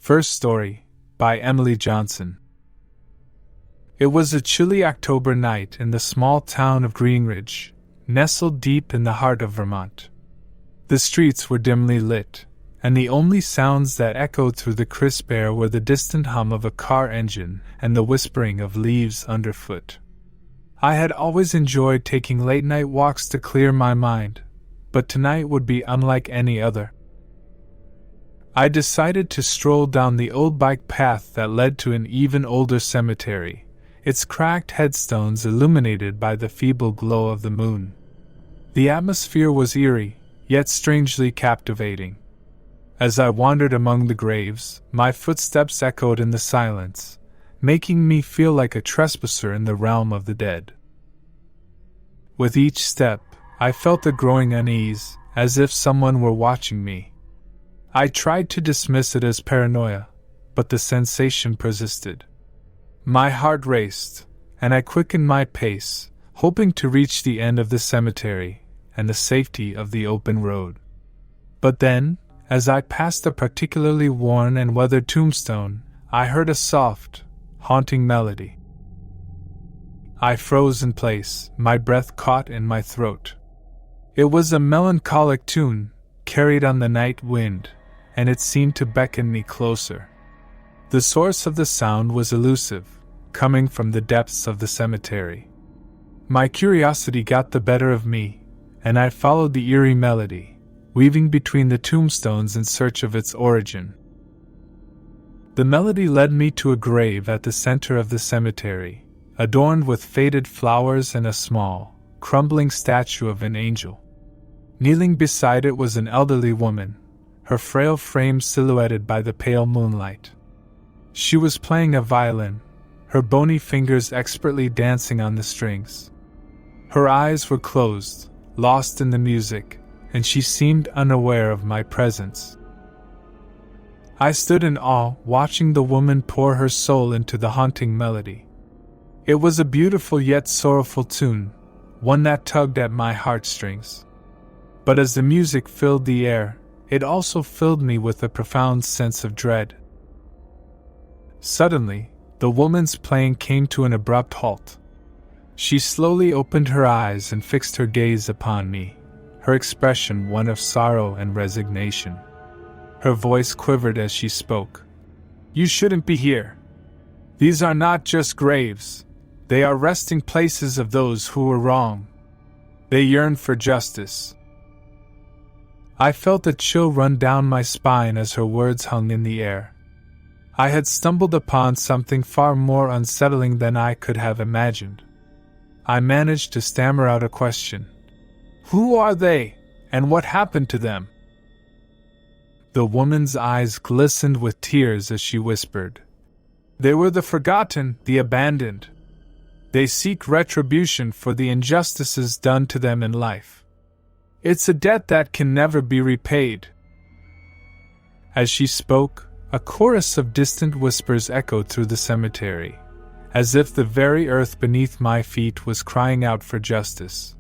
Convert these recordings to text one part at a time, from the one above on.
First story, by Emily Johnson. It was a chilly October night in the small town of Greenridge, nestled deep in the heart of Vermont. The streets were dimly lit, and the only sounds that echoed through the crisp air were the distant hum of a car engine and the whispering of leaves underfoot. I had always enjoyed taking late-night walks to clear my mind, but tonight would be unlike any other. I decided to stroll down the old bike path that led to an even older cemetery, its cracked headstones illuminated by the feeble glow of the moon. The atmosphere was eerie, yet strangely captivating. As I wandered among the graves, my footsteps echoed in the silence, making me feel like a trespasser in the realm of the dead. With each step, I felt a growing unease, as if someone were watching me. I tried to dismiss it as paranoia, but the sensation persisted. My heart raced, and I quickened my pace, hoping to reach the end of the cemetery and the safety of the open road. But then, as I passed a particularly worn and weathered tombstone, I heard a soft, haunting melody. I froze in place, my breath caught in my throat. It was a melancholic tune, carried on the night wind, and it seemed to beckon me closer. The source of the sound was elusive, coming from the depths of the cemetery. My curiosity got the better of me, and I followed the eerie melody, weaving between the tombstones in search of its origin. The melody led me to a grave at the center of the cemetery, adorned with faded flowers and a small, crumbling statue of an angel. Kneeling beside it was an elderly woman, her frail frame silhouetted by the pale moonlight. She was playing a violin, her bony fingers expertly dancing on the strings. Her eyes were closed, lost in the music, and she seemed unaware of my presence. I stood in awe, watching the woman pour her soul into the haunting melody. It was a beautiful yet sorrowful tune, one that tugged at my heartstrings. But as the music filled the air, it also filled me with a profound sense of dread. Suddenly, the woman's playing came to an abrupt halt. She slowly opened her eyes and fixed her gaze upon me, her expression one of sorrow and resignation. Her voice quivered as she spoke. "You shouldn't be here. These are not just graves. They are resting places of those who were wrong. They yearn for justice." I felt a chill run down my spine as her words hung in the air. I had stumbled upon something far more unsettling than I could have imagined. I managed to stammer out a question. "Who are they, and what happened to them?" The woman's eyes glistened with tears as she whispered, "They were the forgotten, the abandoned. They seek retribution for the injustices done to them in life. It's a debt that can never be repaid." As she spoke, a chorus of distant whispers echoed through the cemetery, as if the very earth beneath my feet was crying out for justice.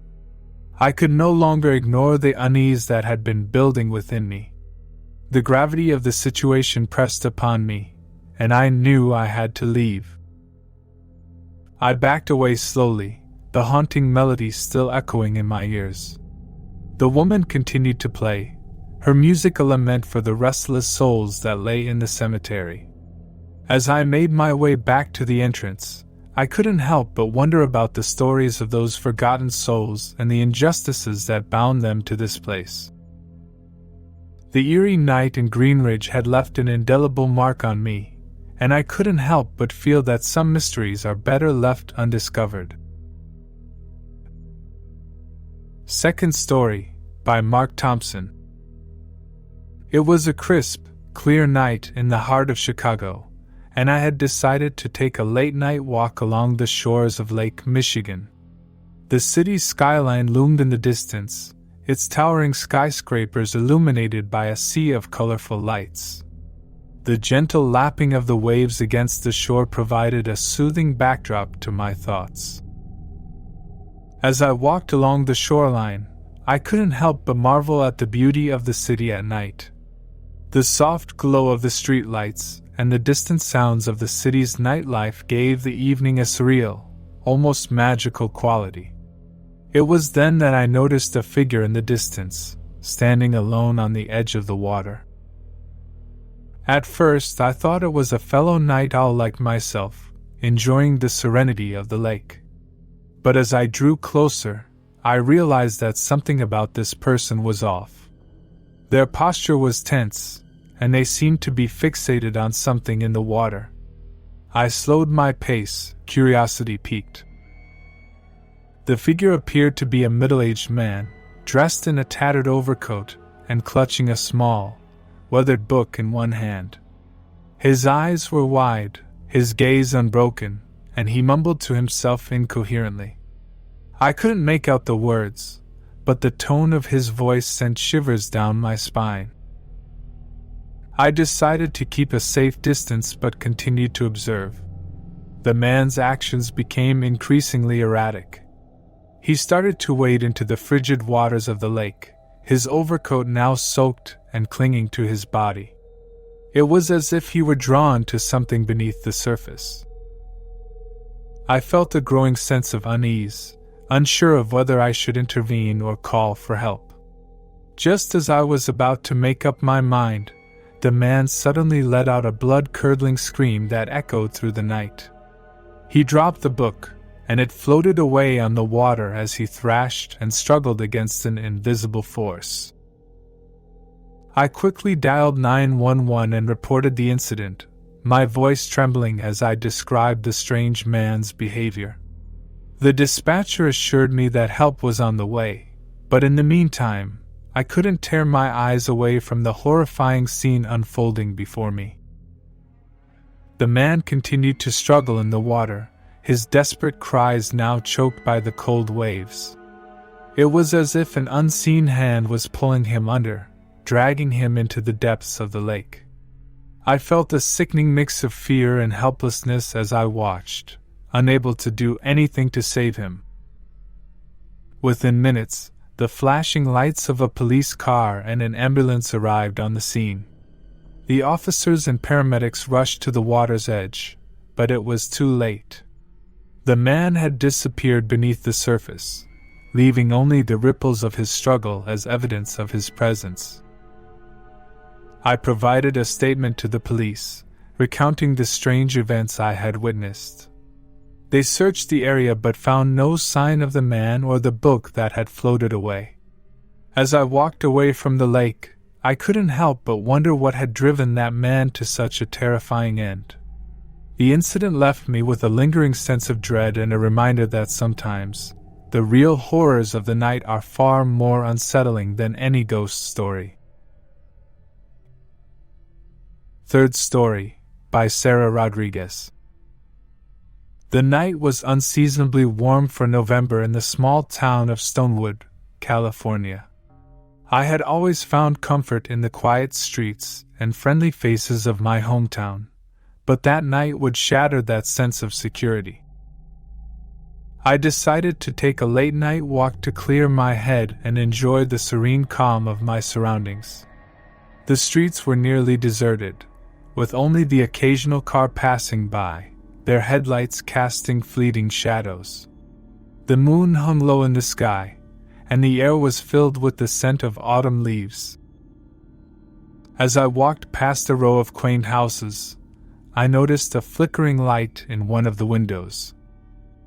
I could no longer ignore the unease that had been building within me. The gravity of the situation pressed upon me, and I knew I had to leave. I backed away slowly, the haunting melody still echoing in my ears. The woman continued to play, her music a lament for the restless souls that lay in the cemetery. As I made my way back to the entrance, I couldn't help but wonder about the stories of those forgotten souls and the injustices that bound them to this place. The eerie night in Greenridge had left an indelible mark on me, and I couldn't help but feel that some mysteries are better left undiscovered. Second story, by Thompson. It was a crisp, clear night in the heart of Chicago, and I had decided to take a late-night walk along the shores of Lake Michigan. The city's skyline loomed in the distance, its towering skyscrapers illuminated by a sea of colorful lights. The gentle lapping of the waves against the shore provided a soothing backdrop to my thoughts. As I walked along the shoreline, I couldn't help but marvel at the beauty of the city at night. The soft glow of the streetlights and the distant sounds of the city's nightlife gave the evening a surreal, almost magical quality. It was then that I noticed a figure in the distance, standing alone on the edge of the water. At first, I thought it was a fellow night owl like myself, enjoying the serenity of the lake. But as I drew closer, I realized that something about this person was off. Their posture was tense, and they seemed to be fixated on something in the water. I slowed my pace, curiosity piqued. The figure appeared to be a middle-aged man, dressed in a tattered overcoat and clutching a small, weathered book in one hand. His eyes were wide, his gaze unbroken, and he mumbled to himself incoherently. I couldn't make out the words, but the tone of his voice sent shivers down my spine. I decided to keep a safe distance but continued to observe. The man's actions became increasingly erratic. He started to wade into the frigid waters of the lake, his overcoat now soaked and clinging to his body. It was as if he were drawn to something beneath the surface. I felt a growing sense of unease, unsure of whether I should intervene or call for help. Just as I was about to make up my mind, the man suddenly let out a blood-curdling scream that echoed through the night. He dropped the book, and it floated away on the water as he thrashed and struggled against an invisible force. I quickly dialed 911 and reported the incident, my voice trembling as I described the strange man's behavior. The dispatcher assured me that help was on the way, but in the meantime, I couldn't tear my eyes away from the horrifying scene unfolding before me. The man continued to struggle in the water, his desperate cries now choked by the cold waves. It was as if an unseen hand was pulling him under, dragging him into the depths of the lake. I felt a sickening mix of fear and helplessness as I watched, unable to do anything to save him. Within minutes, the flashing lights of a police car and an ambulance arrived on the scene. The officers and paramedics rushed to the water's edge, but it was too late. The man had disappeared beneath the surface, leaving only the ripples of his struggle as evidence of his presence. I provided a statement to the police, recounting the strange events I had witnessed. They searched the area but found no sign of the man or the book that had floated away. As I walked away from the lake, I couldn't help but wonder what had driven that man to such a terrifying end. The incident left me with a lingering sense of dread and a reminder that sometimes, the real horrors of the night are far more unsettling than any ghost story. Third story, by Sara Rodriguez. The night was unseasonably warm for November in the small town of Stonewood, California. I had always found comfort in the quiet streets and friendly faces of my hometown, but that night would shatter that sense of security. I decided to take a late-night walk to clear my head and enjoy the serene calm of my surroundings. The streets were nearly deserted, with only the occasional car passing by, their headlights casting fleeting shadows. The moon hung low in the sky, and the air was filled with the scent of autumn leaves. As I walked past a row of quaint houses, I noticed a flickering light in one of the windows.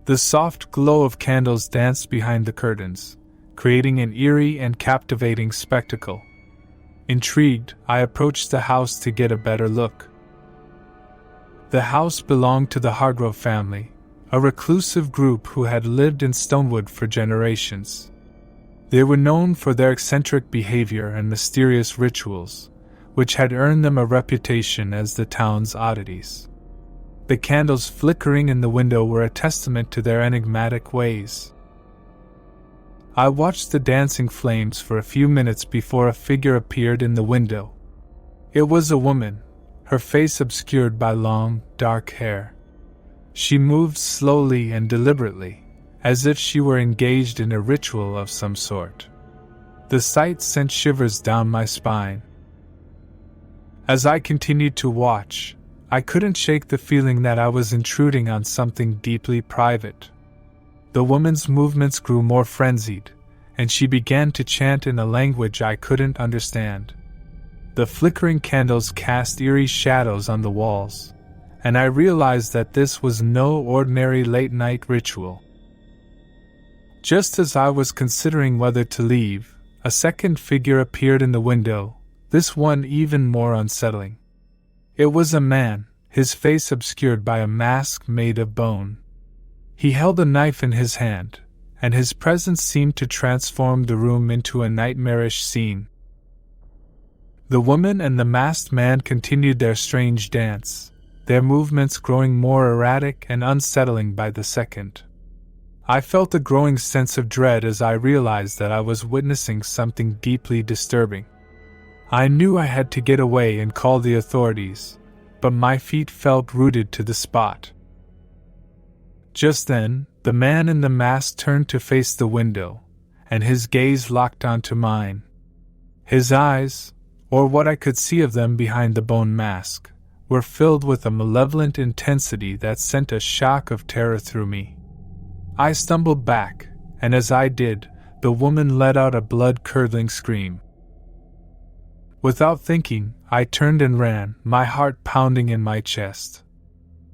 The soft glow of candles danced behind the curtains, creating an eerie and captivating spectacle. Intrigued, I approached the house to get a better look. The house belonged to the Hargrove family, a reclusive group who had lived in Stonewood for generations. They were known for their eccentric behavior and mysterious rituals, which had earned them a reputation as the town's oddities. The candles flickering in the window were a testament to their enigmatic ways. I watched the dancing flames for a few minutes before a figure appeared in the window. It was a woman, her face obscured by long, dark hair. She moved slowly and deliberately, as if she were engaged in a ritual of some sort. The sight sent shivers down my spine. As I continued to watch, I couldn't shake the feeling that I was intruding on something deeply private. The woman's movements grew more frenzied, and she began to chant in a language I couldn't understand. The flickering candles cast eerie shadows on the walls, and I realized that this was no ordinary late-night ritual. Just as I was considering whether to leave, a second figure appeared in the window, this one even more unsettling. It was a man, his face obscured by a mask made of bone. He held a knife in his hand, and his presence seemed to transform the room into a nightmarish scene. The woman and the masked man continued their strange dance, their movements growing more erratic and unsettling by the second. I felt a growing sense of dread as I realized that I was witnessing something deeply disturbing. I knew I had to get away and call the authorities, but my feet felt rooted to the spot. Just then, the man in the mask turned to face the window, and his gaze locked onto mine. His eyes, or what I could see of them behind the bone mask, were filled with a malevolent intensity that sent a shock of terror through me. I stumbled back, and as I did, the woman let out a blood-curdling scream. Without thinking, I turned and ran, my heart pounding in my chest.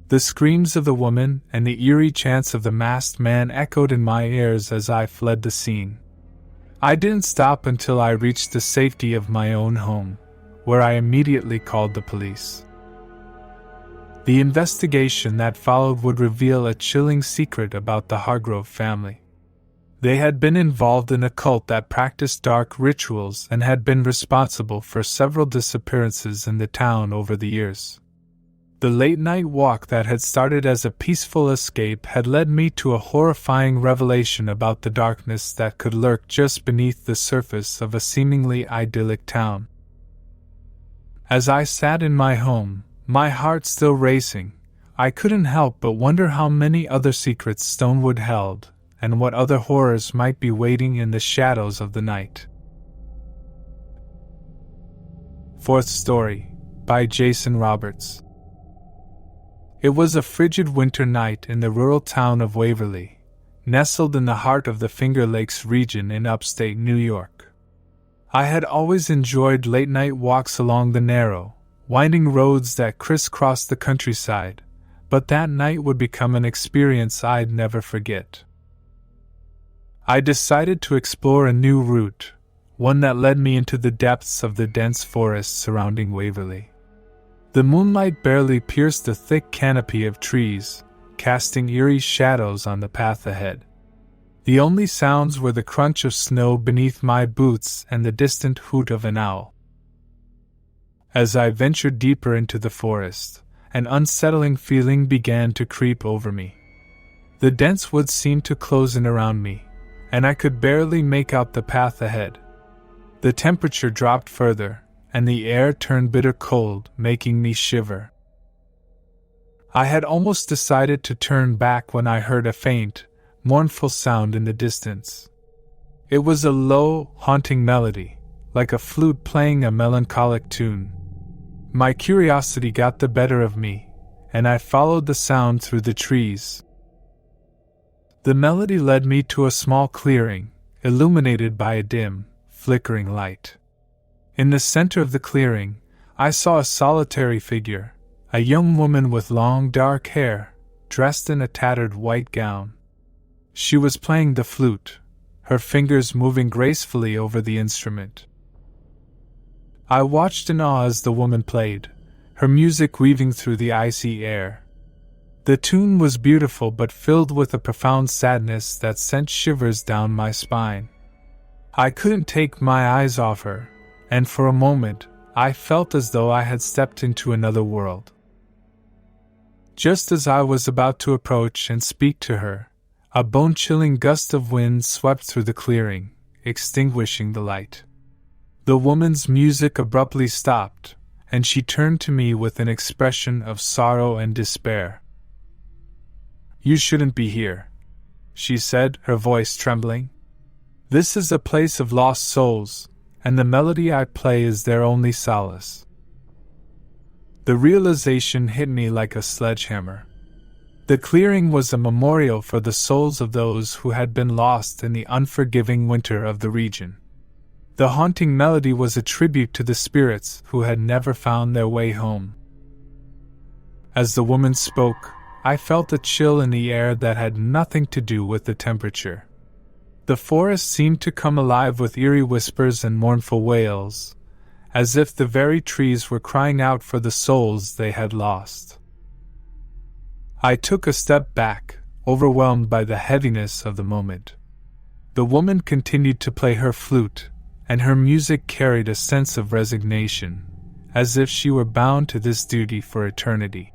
The screams of the woman and the eerie chants of the masked man echoed in my ears as I fled the scene. I didn't stop until I reached the safety of my own home, where I immediately called the police. The investigation that followed would reveal a chilling secret about the Hargrove family. They had been involved in a cult that practiced dark rituals and had been responsible for several disappearances in the town over the years. The late-night walk that had started as a peaceful escape had led me to a horrifying revelation about the darkness that could lurk just beneath the surface of a seemingly idyllic town. As I sat in my home, my heart still racing, I couldn't help but wonder how many other secrets Stonewood held, and what other horrors might be waiting in the shadows of the night. Fourth story, by Jason Roberts. It was a frigid winter night in the rural town of Waverly, nestled in the heart of the Finger Lakes region in upstate New York. I had always enjoyed late-night walks along the narrow, winding roads that crisscrossed the countryside, but that night would become an experience I'd never forget. I decided to explore a new route, one that led me into the depths of the dense forest surrounding Waverly. The moonlight barely pierced the thick canopy of trees, casting eerie shadows on the path ahead. The only sounds were the crunch of snow beneath my boots and the distant hoot of an owl. As I ventured deeper into the forest, an unsettling feeling began to creep over me. The dense woods seemed to close in around me, and I could barely make out the path ahead. The temperature dropped further, and the air turned bitter cold, making me shiver. I had almost decided to turn back when I heard a faint, mournful sound in the distance. It was a low, haunting melody, like a flute playing a melancholic tune. My curiosity got the better of me, and I followed the sound through the trees. The melody led me to a small clearing, illuminated by a dim, flickering light. In the center of the clearing, I saw a solitary figure, a young woman with long dark hair, dressed in a tattered white gown. She was playing the flute, her fingers moving gracefully over the instrument. I watched in awe as the woman played, her music weaving through the icy air. The tune was beautiful but filled with a profound sadness that sent shivers down my spine. I couldn't take my eyes off her, and for a moment, I felt as though I had stepped into another world. Just as I was about to approach and speak to her, a bone-chilling gust of wind swept through the clearing, extinguishing the light. The woman's music abruptly stopped, and she turned to me with an expression of sorrow and despair. "You shouldn't be here," she said, her voice trembling. "This is a place of lost souls, and the melody I play is their only solace." The realization hit me like a sledgehammer. The clearing was a memorial for the souls of those who had been lost in the unforgiving winter of the region. The haunting melody was a tribute to the spirits who had never found their way home. As the woman spoke, I felt a chill in the air that had nothing to do with the temperature. The forest seemed to come alive with eerie whispers and mournful wails, as if the very trees were crying out for the souls they had lost. I took a step back, overwhelmed by the heaviness of the moment. The woman continued to play her flute, and her music carried a sense of resignation, as if she were bound to this duty for eternity.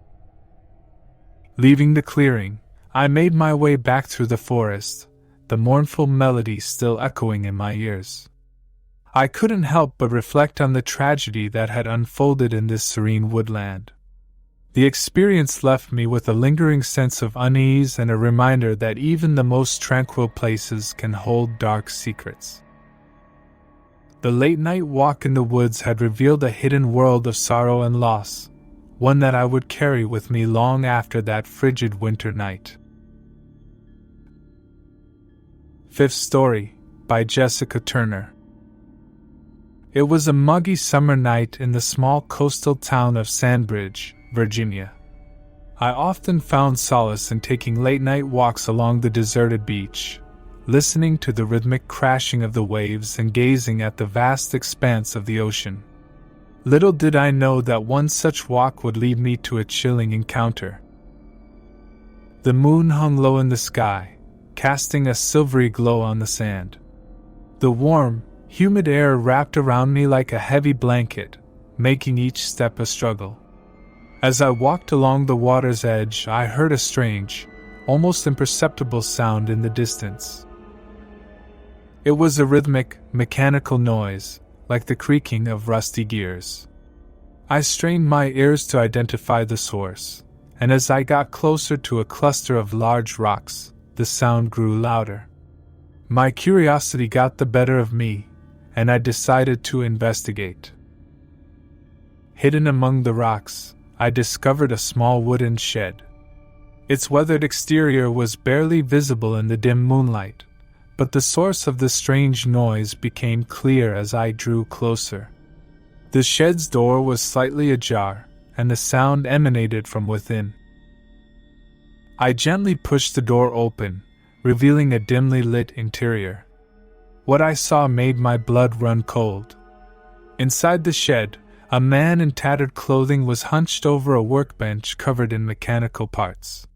Leaving the clearing, I made my way back through the forest, the mournful melody still echoing in my ears. I couldn't help but reflect on the tragedy that had unfolded in this serene woodland. The experience left me with a lingering sense of unease and a reminder that even the most tranquil places can hold dark secrets. The late-night walk in the woods had revealed a hidden world of sorrow and loss, one that I would carry with me long after that frigid winter night. Fifth Story, by Jessica Turner. It was a muggy summer night in the small coastal town of Sandbridge, Virginia. I often found solace in taking late-night walks along the deserted beach, listening to the rhythmic crashing of the waves and gazing at the vast expanse of the ocean. Little did I know that one such walk would lead me to a chilling encounter. The moon hung low in the sky, casting a silvery glow on the sand. The warm, humid air wrapped around me like a heavy blanket, making each step a struggle. As I walked along the water's edge, I heard a strange, almost imperceptible sound in the distance. It was a rhythmic, mechanical noise, like the creaking of rusty gears. I strained my ears to identify the source, and as I got closer to a cluster of large rocks, the sound grew louder. My curiosity got the better of me, and I decided to investigate. Hidden among the rocks, I discovered a small wooden shed. Its weathered exterior was barely visible in the dim moonlight, but the source of the strange noise became clear as I drew closer. The shed's door was slightly ajar, and the sound emanated from within. I gently pushed the door open, revealing a dimly lit interior. What I saw made my blood run cold. Inside the shed, a man in tattered clothing was hunched over a workbench covered in mechanical parts.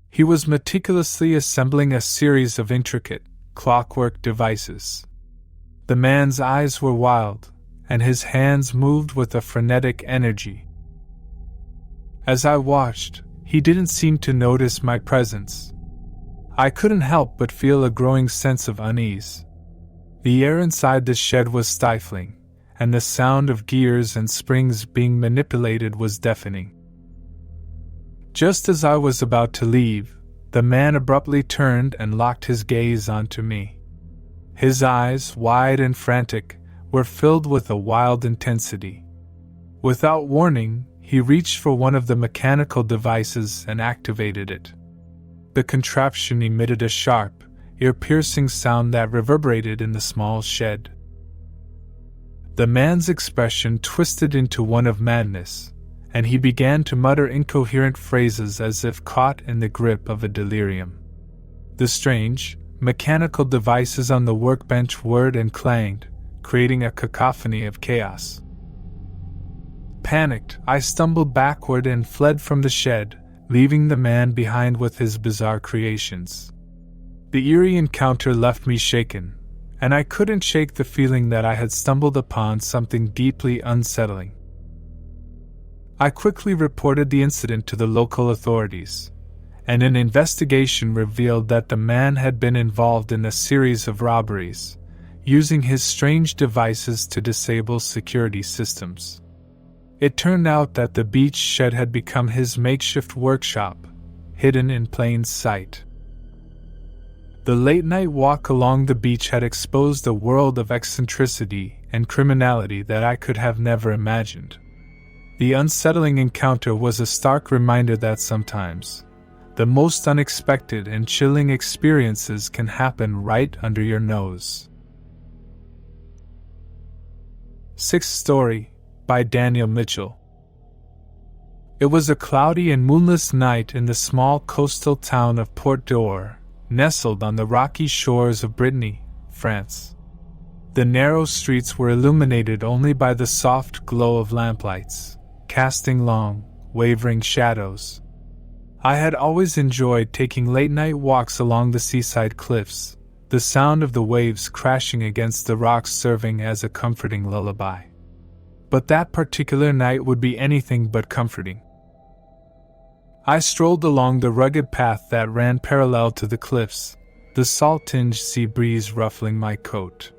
He was meticulously assembling a series of intricate, clockwork devices. The man's eyes were wild, and his hands moved with a frenetic energy. As I watched, he didn't seem to notice my presence. I couldn't help but feel a growing sense of unease. The air inside the shed was stifling, and the sound of gears and springs being manipulated was deafening. Just as I was about to leave, the man abruptly turned and locked his gaze onto me. His eyes, wide and frantic, were filled with a wild intensity. Without warning, he reached for one of the mechanical devices and activated it. The contraption emitted a sharp, ear-piercing sound that reverberated in the small shed. The man's expression twisted into one of madness, and he began to mutter incoherent phrases as if caught in the grip of a delirium. The strange, mechanical devices on the workbench whirred and clanged, creating a cacophony of chaos. Panicked, I stumbled backward and fled from the shed, leaving the man behind with his bizarre creations. The eerie encounter left me shaken, and I couldn't shake the feeling that I had stumbled upon something deeply unsettling. I quickly reported the incident to the local authorities, and an investigation revealed that the man had been involved in a series of robberies, using his strange devices to disable security systems. It turned out that the beach shed had become his makeshift workshop, hidden in plain sight. The late-night walk along the beach had exposed a world of eccentricity and criminality that I could have never imagined. The unsettling encounter was a stark reminder that sometimes the most unexpected and chilling experiences can happen right under your nose. Sixth Story by Daniel Mitchell. It was a cloudy and moonless night in the small coastal town of Port d'Or, nestled on the rocky shores of Brittany, France. The narrow streets were illuminated only by the soft glow of lamplights, casting long, wavering shadows. I had always enjoyed taking late-night walks along the seaside cliffs, the sound of the waves crashing against the rocks serving as a comforting lullaby. But that particular night would be anything but comforting. I strolled along the rugged path that ran parallel to the cliffs, the salt-tinged sea breeze ruffling my coat.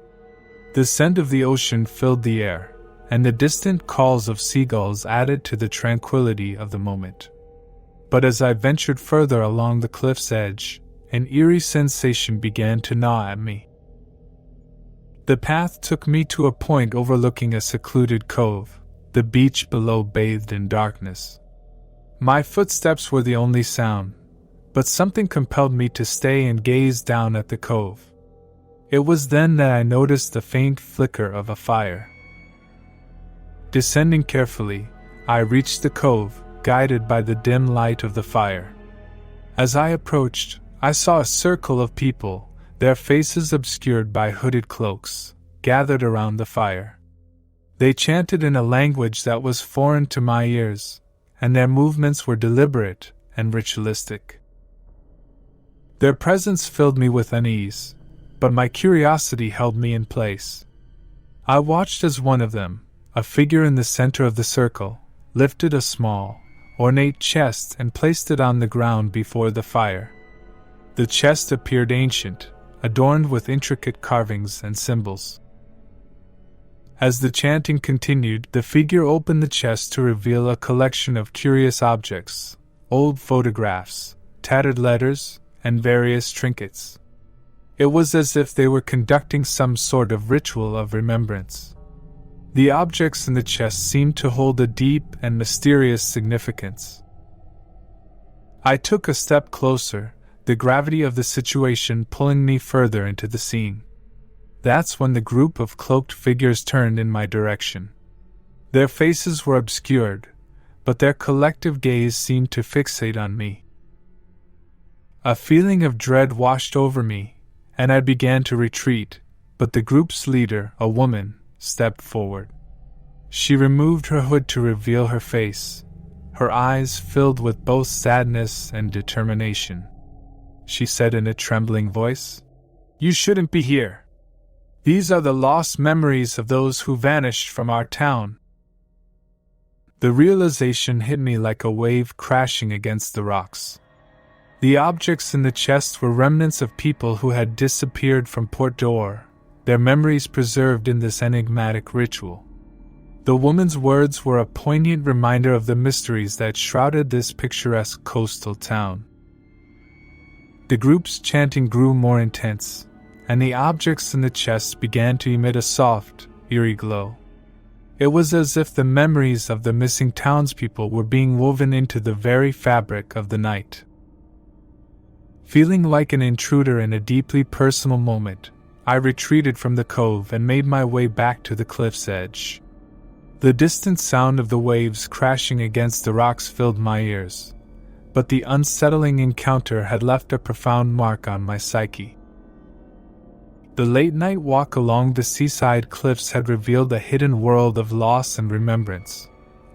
The scent of the ocean filled the air, and the distant calls of seagulls added to the tranquility of the moment. But as I ventured further along the cliff's edge, an eerie sensation began to gnaw at me. The path took me to a point overlooking a secluded cove, the beach below bathed in darkness. My footsteps were the only sound, but something compelled me to stay and gaze down at the cove. It was then that I noticed the faint flicker of a fire. Descending carefully, I reached the cove, guided by the dim light of the fire. As I approached, I saw a circle of people, their faces obscured by hooded cloaks, gathered around the fire. They chanted in a language that was foreign to my ears, and their movements were deliberate and ritualistic. Their presence filled me with unease, but my curiosity held me in place. I watched as one of them, a figure in the center of the circle, lifted a small, ornate chest and placed it on the ground before the fire. The chest appeared ancient, adorned with intricate carvings and symbols. As the chanting continued, the figure opened the chest to reveal a collection of curious objects, old photographs, tattered letters, and various trinkets. It was as if they were conducting some sort of ritual of remembrance. The objects in the chest seemed to hold a deep and mysterious significance. I took a step closer, the gravity of the situation pulling me further into the scene. That's when the group of cloaked figures turned in my direction. Their faces were obscured, but their collective gaze seemed to fixate on me. A feeling of dread washed over me, and I began to retreat, but the group's leader, a woman, stepped forward. She removed her hood to reveal her face, her eyes filled with both sadness and determination. She said in a trembling voice, "You shouldn't be here. These are the lost memories of those who vanished from our town." The realization hit me like a wave crashing against the rocks. The objects in the chest were remnants of people who had disappeared from Port d'Or, their memories preserved in this enigmatic ritual. The woman's words were a poignant reminder of the mysteries that shrouded this picturesque coastal town. The group's chanting grew more intense, and the objects in the chest began to emit a soft, eerie glow. It was as if the memories of the missing townspeople were being woven into the very fabric of the night. Feeling like an intruder in a deeply personal moment, I retreated from the cove and made my way back to the cliff's edge. The distant sound of the waves crashing against the rocks filled my ears, but the unsettling encounter had left a profound mark on my psyche. The late-night walk along the seaside cliffs had revealed a hidden world of loss and remembrance,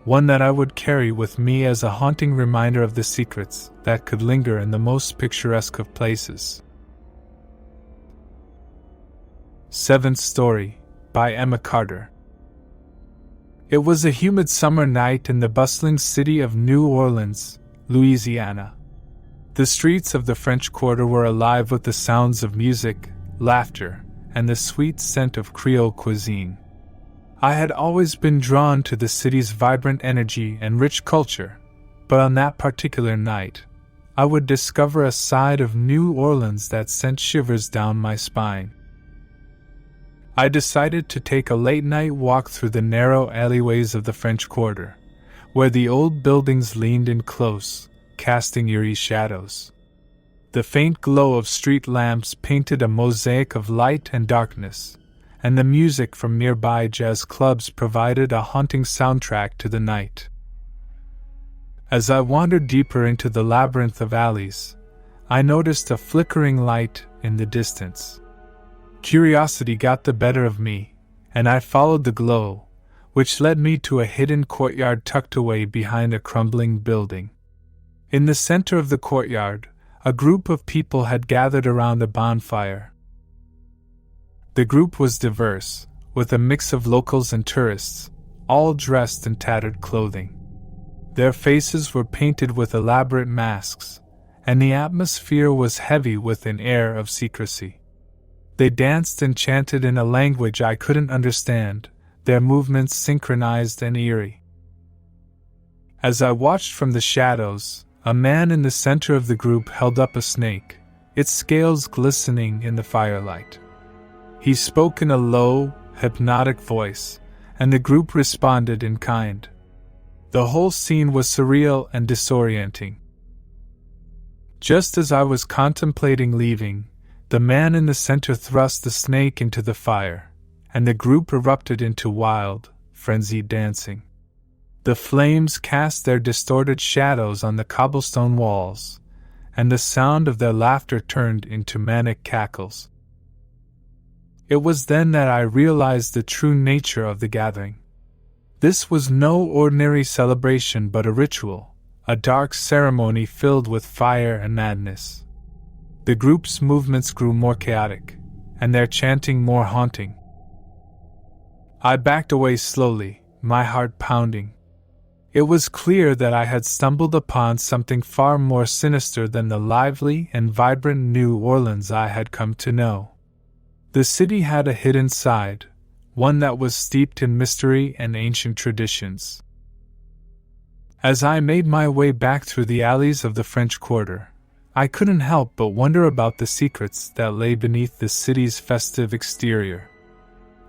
one that I would carry with me as a haunting reminder of the secrets that could linger in the most picturesque of places. Seventh Story by Emma Carter. It was a humid summer night in the bustling city of New Orleans, Louisiana. The streets of the French Quarter were alive with the sounds of music, laughter, and the sweet scent of Creole cuisine. I had always been drawn to the city's vibrant energy and rich culture, but on that particular night, I would discover a side of New Orleans that sent shivers down my spine. I decided to take a late-night walk through the narrow alleyways of the French Quarter, where the old buildings leaned in close, casting eerie shadows. The faint glow of street lamps painted a mosaic of light and darkness, and the music from nearby jazz clubs provided a haunting soundtrack to the night. As I wandered deeper into the labyrinth of alleys, I noticed a flickering light in the distance. Curiosity got the better of me, and I followed the glow, which led me to a hidden courtyard tucked away behind a crumbling building. In the center of the courtyard, a group of people had gathered around a bonfire. The group was diverse, with a mix of locals and tourists, all dressed in tattered clothing. Their faces were painted with elaborate masks, and the atmosphere was heavy with an air of secrecy. They danced and chanted in a language I couldn't understand, their movements synchronized and eerie. As I watched from the shadows, a man in the center of the group held up a snake, its scales glistening in the firelight. He spoke in a low, hypnotic voice, and the group responded in kind. The whole scene was surreal and disorienting. Just as I was contemplating leaving, the man in the center thrust the snake into the fire, and the group erupted into wild, frenzied dancing. The flames cast their distorted shadows on the cobblestone walls, and the sound of their laughter turned into manic cackles. It was then that I realized the true nature of the gathering. This was no ordinary celebration but a ritual, a dark ceremony filled with fire and madness. The group's movements grew more chaotic, and their chanting more haunting. I backed away slowly, my heart pounding. It was clear that I had stumbled upon something far more sinister than the lively and vibrant New Orleans I had come to know. The city had a hidden side, one that was steeped in mystery and ancient traditions. As I made my way back through the alleys of the French Quarter, I couldn't help but wonder about the secrets that lay beneath the city's festive exterior.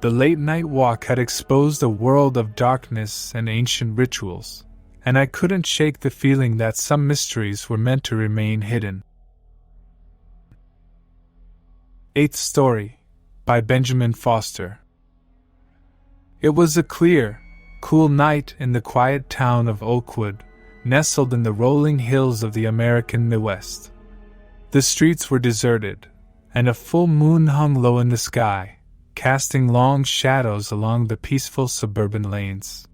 The late-night walk had exposed a world of darkness and ancient rituals, and I couldn't shake the feeling that some mysteries were meant to remain hidden. Eighth Story by Benjamin Foster. It was a clear, cool night in the quiet town of Oakwood, nestled in the rolling hills of the American Midwest. The streets were deserted, and a full moon hung low in the sky, casting long shadows along the peaceful suburban lanes.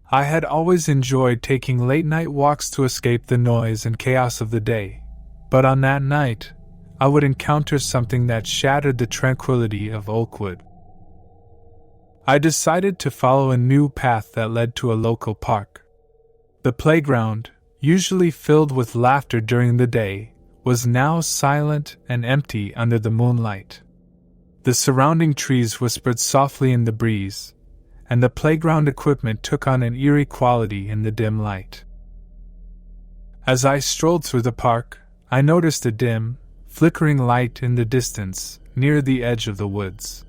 I had always enjoyed taking late-night walks to escape the noise and chaos of the day, but on that night, I would encounter something that shattered the tranquility of Oakwood. I decided to follow a new path that led to a local park. The playground, usually filled with laughter during the day, was now silent and empty under the moonlight. The surrounding trees whispered softly in the breeze, and the playground equipment took on an eerie quality in the dim light. As I strolled through the park, I noticed a dim, flickering light in the distance, near the edge of the woods.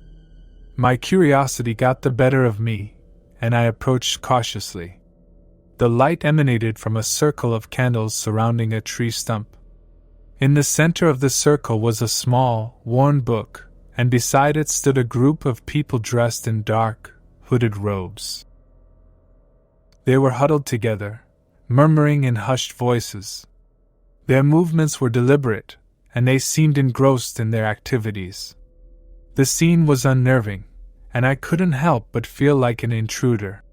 My curiosity got the better of me, and I approached cautiously. The light emanated from a circle of candles surrounding a tree stump. In the center of the circle was a small, worn book, and beside it stood a group of people dressed in dark, hooded robes. They were huddled together, murmuring in hushed voices. Their movements were deliberate, and they seemed engrossed in their activities. The scene was unnerving, and I couldn't help but feel like an intruder.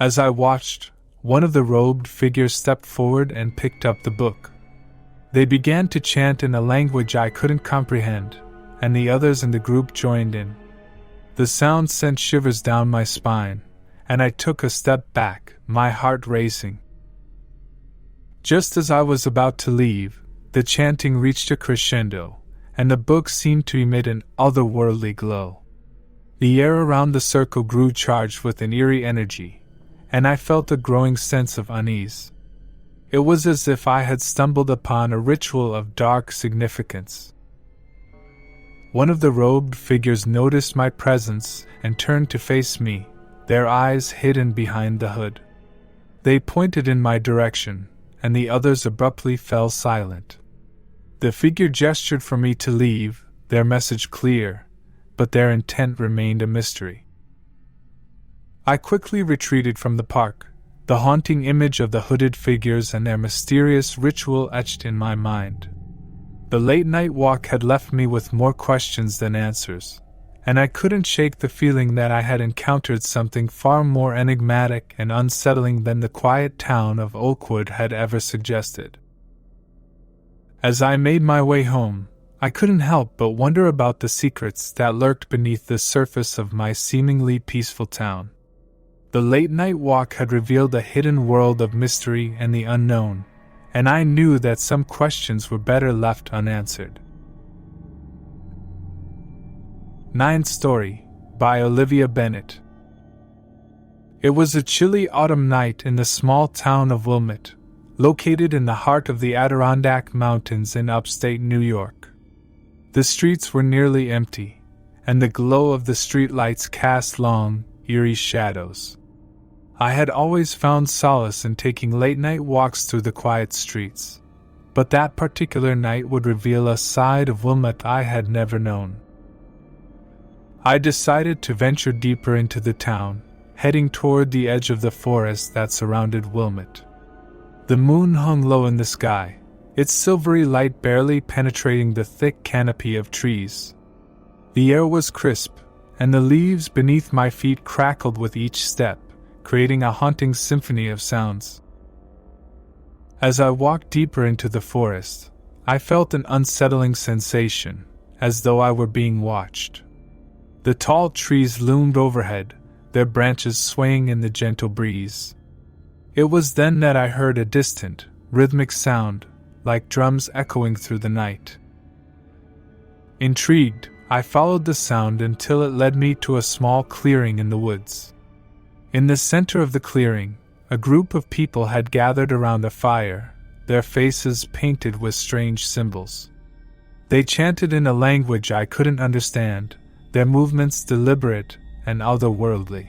As I watched, one of the robed figures stepped forward and picked up the book. They began to chant in a language I couldn't comprehend, and the others in the group joined in. The sound sent shivers down my spine, and I took a step back, my heart racing. Just as I was about to leave, the chanting reached a crescendo, and the book seemed to emit an otherworldly glow. The air around the circle grew charged with an eerie energy, and I felt a growing sense of unease. It was as if I had stumbled upon a ritual of dark significance. One of the robed figures noticed my presence and turned to face me, their eyes hidden behind the hood. They pointed in my direction, and the others abruptly fell silent. The figure gestured for me to leave, their message clear, but their intent remained a mystery. I quickly retreated from the park, the haunting image of the hooded figures and their mysterious ritual etched in my mind. The late-night walk had left me with more questions than answers, and I couldn't shake the feeling that I had encountered something far more enigmatic and unsettling than the quiet town of Oakwood had ever suggested. As I made my way home, I couldn't help but wonder about the secrets that lurked beneath the surface of my seemingly peaceful town. The late-night walk had revealed a hidden world of mystery and the unknown, and I knew that some questions were better left unanswered. Ninth Story, by Olivia Bennett. It was a chilly autumn night in the small town of Wilmette, located in the heart of the Adirondack Mountains in upstate New York. The streets were nearly empty, and the glow of the streetlights cast long, eerie shadows. I had always found solace in taking late-night walks through the quiet streets, but that particular night would reveal a side of Wilmette I had never known. I decided to venture deeper into the town, heading toward the edge of the forest that surrounded Wilmette. The moon hung low in the sky, its silvery light barely penetrating the thick canopy of trees. The air was crisp, and the leaves beneath my feet crackled with each step, creating a haunting symphony of sounds. As I walked deeper into the forest, I felt an unsettling sensation, as though I were being watched. The tall trees loomed overhead, their branches swaying in the gentle breeze. It was then that I heard a distant, rhythmic sound, like drums echoing through the night. Intrigued, I followed the sound until it led me to a small clearing in the woods. In the center of the clearing, a group of people had gathered around a fire, their faces painted with strange symbols. They chanted in a language I couldn't understand, their movements deliberate and otherworldly.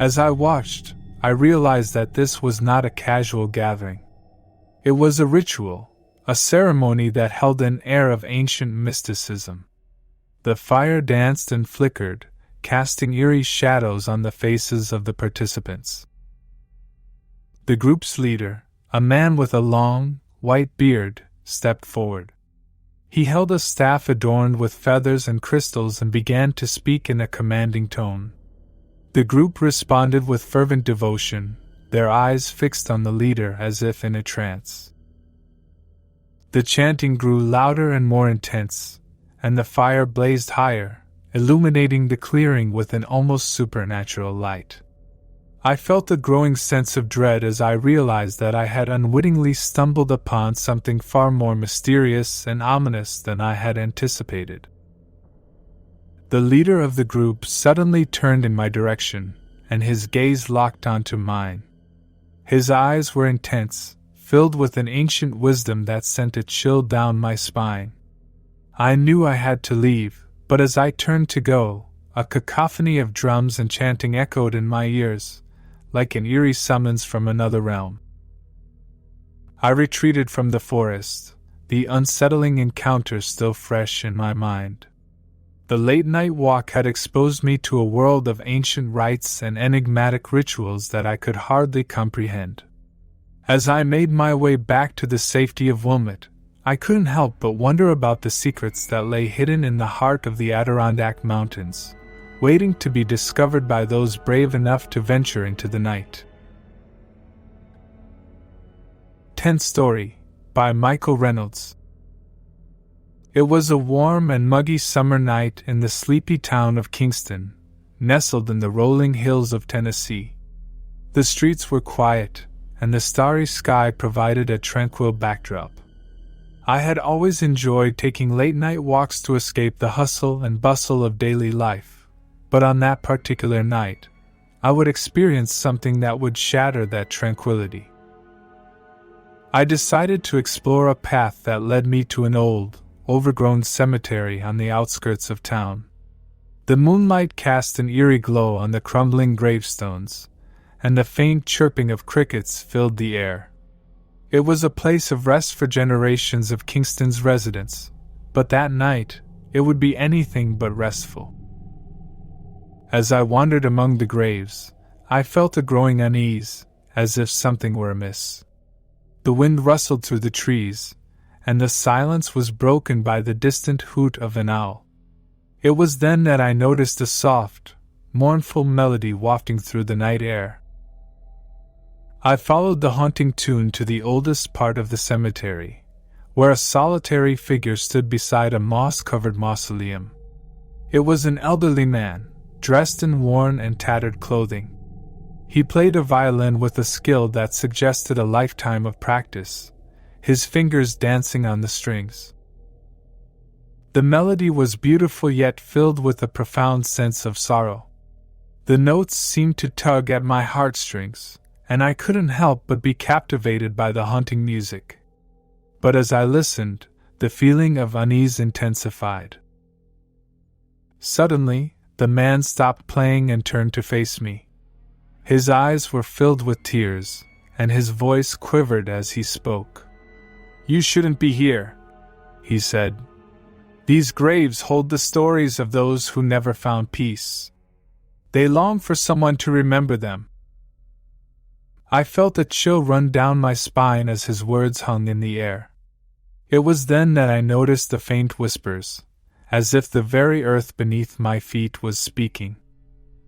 As I watched, I realized that this was not a casual gathering. It was a ritual, a ceremony that held an air of ancient mysticism. The fire danced and flickered, casting eerie shadows on the faces of the participants. The group's leader, a man with a long, white beard, stepped forward. He held a staff adorned with feathers and crystals and began to speak in a commanding tone. The group responded with fervent devotion, their eyes fixed on the leader as if in a trance. The chanting grew louder and more intense, and the fire blazed higher, illuminating the clearing with an almost supernatural light. I felt a growing sense of dread as I realized that I had unwittingly stumbled upon something far more mysterious and ominous than I had anticipated. The leader of the group suddenly turned in my direction, and his gaze locked onto mine. His eyes were intense, filled with an ancient wisdom that sent a chill down my spine. I knew I had to leave, but as I turned to go, a cacophony of drums and chanting echoed in my ears, like an eerie summons from another realm. I retreated from the forest, the unsettling encounter still fresh in my mind. The late-night walk had exposed me to a world of ancient rites and enigmatic rituals that I could hardly comprehend. As I made my way back to the safety of Wilmette, I couldn't help but wonder about the secrets that lay hidden in the heart of the Adirondack Mountains, waiting to be discovered by those brave enough to venture into the night. 10th Story, by Michael Reynolds. It was a warm and muggy summer night in the sleepy town of Kingston, nestled in the rolling hills of Tennessee. The streets were quiet, and the starry sky provided a tranquil backdrop. I had always enjoyed taking late-night walks to escape the hustle and bustle of daily life, but on that particular night, I would experience something that would shatter that tranquility. I decided to explore a path that led me to an old, overgrown cemetery on the outskirts of town. The moonlight cast an eerie glow on the crumbling gravestones, and the faint chirping of crickets filled the air. It was a place of rest for generations of Kingston's residents, but that night, it would be anything but restful. As I wandered among the graves, I felt a growing unease, as if something were amiss. The wind rustled through the trees, and the silence was broken by the distant hoot of an owl. It was then that I noticed a soft, mournful melody wafting through the night air. I followed the haunting tune to the oldest part of the cemetery, where a solitary figure stood beside a moss-covered mausoleum. It was an elderly man, dressed in worn and tattered clothing. He played a violin with a skill that suggested a lifetime of practice, his fingers dancing on the strings. The melody was beautiful yet filled with a profound sense of sorrow. The notes seemed to tug at my heartstrings, and I couldn't help but be captivated by the haunting music. But as I listened, the feeling of unease intensified. Suddenly, the man stopped playing and turned to face me. His eyes were filled with tears, and his voice quivered as he spoke. "You shouldn't be here," he said. "These graves hold the stories of those who never found peace. They long for someone to remember them." I felt a chill run down my spine as his words hung in the air. It was then that I noticed the faint whispers, as if the very earth beneath my feet was speaking.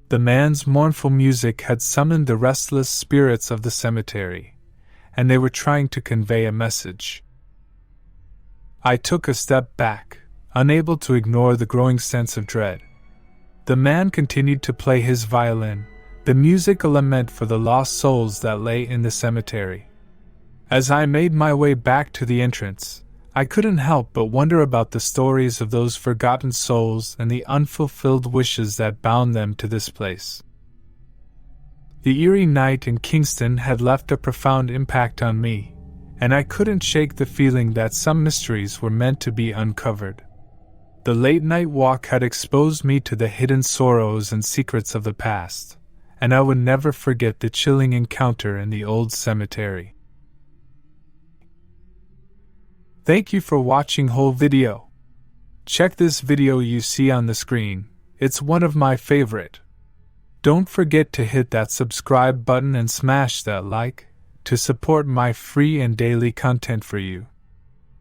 The man's mournful music had summoned the restless spirits of the cemetery, and they were trying to convey a message. I took a step back, unable to ignore the growing sense of dread. The man continued to play his violin, the music a lament for the lost souls that lay in the cemetery. As I made my way back to the entrance, I couldn't help but wonder about the stories of those forgotten souls and the unfulfilled wishes that bound them to this place. The eerie night in Kingston had left a profound impact on me, and I couldn't shake the feeling that some mysteries were meant to be uncovered. The late-night walk had exposed me to the hidden sorrows and secrets of the past, and I would never forget the chilling encounter in the old cemetery. Thank you for watching whole video. Check this video you see on the screen, it's one of my favorite. Don't forget to hit that subscribe button and smash that like, to support my free and daily content for you.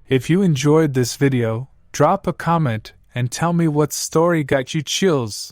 If you enjoyed this video, drop a comment and tell me what story got you chills.